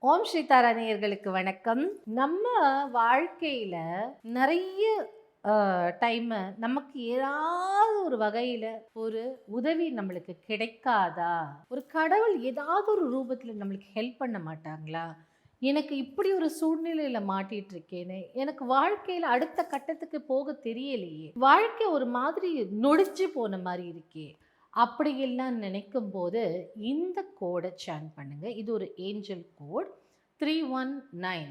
ஓம் ஸ்ரீ தாரா நேயர்களுக்கு வணக்கம். நம்ம வாழ்க்கையில் நிறைய டைம் நமக்கு ஏதாவது ஒரு வகையில் ஒரு உதவி நம்மளுக்கு கிடைக்காதா? ஒரு கடவுள் ஏதாவது ஒரு ரூபத்தில் நம்மளுக்கு ஹெல்ப் பண்ண மாட்டாங்களா? எனக்கு இப்படி ஒரு சூழ்நிலையில் மாட்டிட்டு இருக்கேன்னு, எனக்கு வாழ்க்கையில் அடுத்த கட்டத்துக்கு போக தெரியலையே, வாழ்க்கை ஒரு மாதிரி நொடிச்சு போன மாதிரி இருக்கே, அப்படியெல்லாம் நினைக்கும் போது இந்த கோடை சேன் பண்ணுங்க. இது ஒரு ஏஞ்சல் கோட் 319.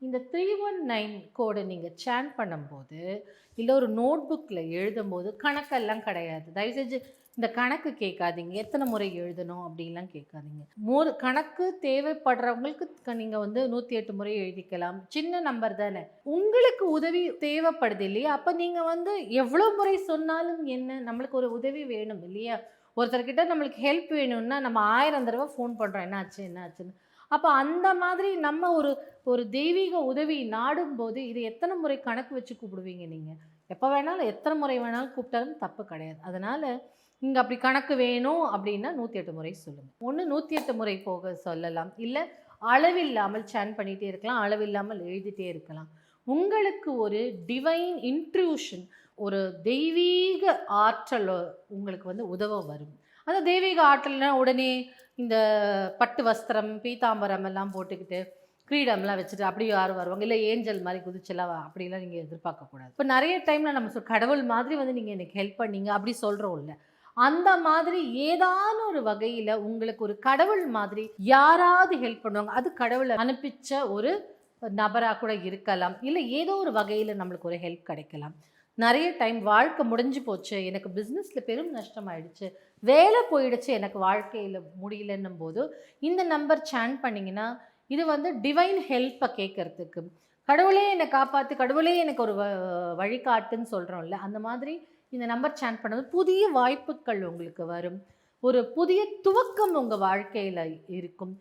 இந்த 319 கோடை நீங்கள் சேன் பண்ணும்போது, இல்லை ஒரு நோட் புக்கில் எழுதும்போது கணக்கெல்லாம் கிடையாது. தயவுசெஞ்சு இந்த கணக்கு கேட்காதீங்க, எத்தனை முறை எழுதணும் அப்படின்லாம் கேட்காதீங்க. கணக்கு தேவைப்படுறவங்களுக்கு நீங்கள் 108 முறை எழுதிக்கலாம். சின்ன நம்பர் தானே, உங்களுக்கு உதவி தேவைப்படுது இல்லையா? அப்போ நீங்கள் எவ்வளோ முறை சொன்னாலும் என்ன, நம்மளுக்கு ஒரு உதவி வேணும் இல்லையா? ஒருத்தர்கிட்ட நம்மளுக்கு ஹெல்ப் வேணும்னா நம்ம 1000 தடவை ஃபோன் பண்ணுறோம், என்னாச்சுன்னு. அப்போ அந்த மாதிரி நம்ம ஒரு தெய்வீக உதவி நாடும்போது இது எத்தனை முறை கணக்கு வச்சு கூப்பிடுவீங்க? நீங்கள் எப்போ வேணாலும் எத்தனை முறை வேணாலும் கூப்பிட்டாலும் தப்பு கிடையாது. அதனால் இங்கே அப்படி கணக்கு வேணும் அப்படின்னா 108 முறை சொல்லுங்கள். 108 முறை போக சொல்லலாம், இல்லை அளவில்லாமல் சேன் பண்ணிகிட்டே இருக்கலாம், அளவில்லாமல் எழுதிட்டே இருக்கலாம். உங்களுக்கு ஒரு டிவைன் இன்ட்ரூஷன், ஒரு தெய்வீக ஆற்றல் உங்களுக்கு உதவ வரும். அந்த தெய்வீக ஆற்றல்னா உடனே இந்த பட்டு வஸ்திரம், பீதாம்பரம் எல்லாம் போட்டுக்கிட்டு கிரீடம்லாம் வச்சுட்டு அப்படி யாரும் வருவாங்க, இல்லை ஏஞ்சல் மாதிரி குதிச்செல்லாம் அப்படிலாம் நீங்கள் எதிர்பார்க்கக்கூடாது. இப்போ நிறைய டைமில் நம்ம கடவுள் மாதிரி நீங்கள் எனக்கு ஹெல்ப் பண்ணீங்க அப்படி சொல்கிறோம் இல்லை, அந்த மாதிரி ஏதான ஒரு வகையில் உங்களுக்கு ஒரு கடவுள் மாதிரி யாராவது ஹெல்ப் பண்ணுவாங்க. அது கடவுளை அனுப்பிச்ச ஒரு நபராக கூட இருக்கலாம், இல்லை ஏதோ ஒரு வகையில் நம்மளுக்கு ஒரு ஹெல்ப் கிடைக்கலாம். நிறைய டைம் வாழ்க்கை முடிஞ்சு போச்சு, எனக்கு பிஸ்னஸில் பெரும் நஷ்டம் ஆயிடுச்சு, வேலை போயிடுச்சு, எனக்கு வாழ்க்கையில் முடியலன்னும் போது இந்த நம்பர் சேன் பண்ணிங்கன்னா இது டிவைன் ஹெல்ப்பை கேட்கறதுக்கு, கடவுளே என்னை காப்பாற்று, கடவுளே எனக்கு ஒரு வழிகாட்டுன்னு சொல்கிறோம்ல, அந்த மாதிரி இந்த நம்பர் சேன் பண்ணது புதிய வாய்ப்புகள் உங்களுக்கு வரும். ஒரு புதிய துவக்கம் உங்கள் வாழ்க்கையில் இருக்கும்.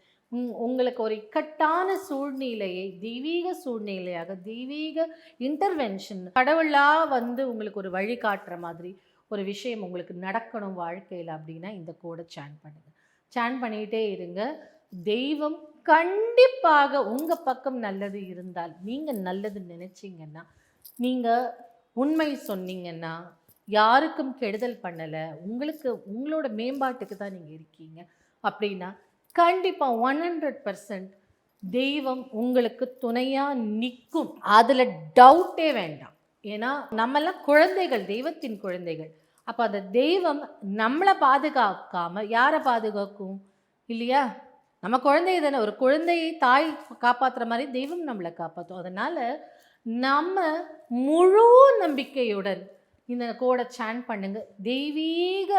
உங்களுக்கு ஒரு இக்கட்டான சூழ்நிலையை தெய்வீக சூழ்நிலையாக, தெய்வீக இன்டர்வென்ஷன், கடவுளாக உங்களுக்கு ஒரு வழி காட்டுற மாதிரி ஒரு விஷயம் உங்களுக்கு நடக்கணும் வாழ்க்கையில் அப்படின்னா இந்த கோடை சேன் பண்ணுங்க. சேன் பண்ணிகிட்டே இருங்க. தெய்வம் கண்டிப்பாக உங்கள் பக்கம் நல்லது இருந்தால், நீங்கள் நல்லது நினச்சிங்கன்னா, நீங்கள் உண்மை சொன்னீங்கன்னா, யாருக்கும் கெடுதல் பண்ணலை, உங்களோட மேம்பாட்டுக்கு தான் நீங்கள் இருக்கீங்க அப்படின்னா கண்டிப்பாக 100% தெய்வம் உங்களுக்கு துணையாக நிற்கும். அதில் டவுட்டே வேண்டாம். ஏன்னா நம்மெல்லாம் குழந்தைகள், தெய்வத்தின் குழந்தைகள். அப்போ அந்த தெய்வம் நம்மளை பாதுகாக்காமல் யாரை பாதுகாக்கும் இல்லையா? நம்ம குழந்தைய தானே, ஒரு குழந்தையை தாய் காப்பாற்றுற மாதிரி தெய்வம் நம்மளை காப்பாற்றும். அதனால் நம்ம முழு நம்பிக்கையுடன் இந்த கோடை சேன் பண்ணுங்க. தெய்வீக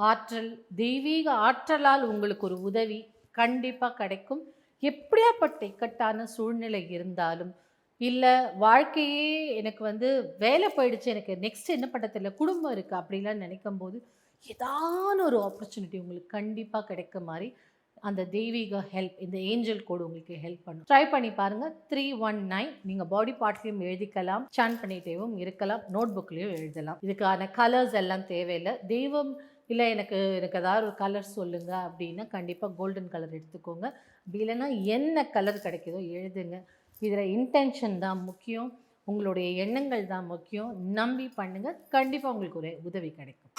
ஆற்றல், தெய்வீக ஆற்றலால் உங்களுக்கு ஒரு உதவி கண்டிப்பாக கிடைக்கும். எப்படியாப்பட்ட இக்கட்டான சூழ்நிலை இருந்தாலும், இல்லை வாழ்க்கையே எனக்கு வேலை போயிடுச்சு, எனக்கு நெக்ஸ்ட் என்ன பண்ண தெரியல, குடும்பம் இருக்குது அப்படிலாம் நினைக்கும் போது ஏதான ஒரு ஆப்பர்ச்சுனிட்டி உங்களுக்கு கண்டிப்பாக கிடைக்க மாதிரி அந்த தெய்வீக ஹெல்ப், இந்த ஏஞ்சல் கோடு உங்களுக்கு ஹெல்ப் பண்ணும். ட்ரை பண்ணி பாருங்கள். 319 நீங்கள் பாடி பார்ட்ஸ்லையும் எழுதிக்கலாம், சேன் பண்ணிட்டேவும் இருக்கலாம், நோட் புக்லேயும் எழுதலாம். இதுக்கான கலர்ஸ் எல்லாம் தேவையில்லை. தெய்வம் இல்லை எனக்கு ஏதாவது ஒரு கலர் சொல்லுங்கள் அப்படின்னா கண்டிப்பாக கோல்டன் கலர் எடுத்துக்கோங்க. அப்படி இல்லைன்னா என்ன கலர் கிடைக்குதோ எழுதுங்க. இதில் இன்டென்ஷன் தான் முக்கியம், உங்களுடைய எண்ணங்கள் தான் முக்கியம். நம்பி பண்ணுங்கள், கண்டிப்பாக உங்களுக்கு ஒரு உதவி கிடைக்கும்.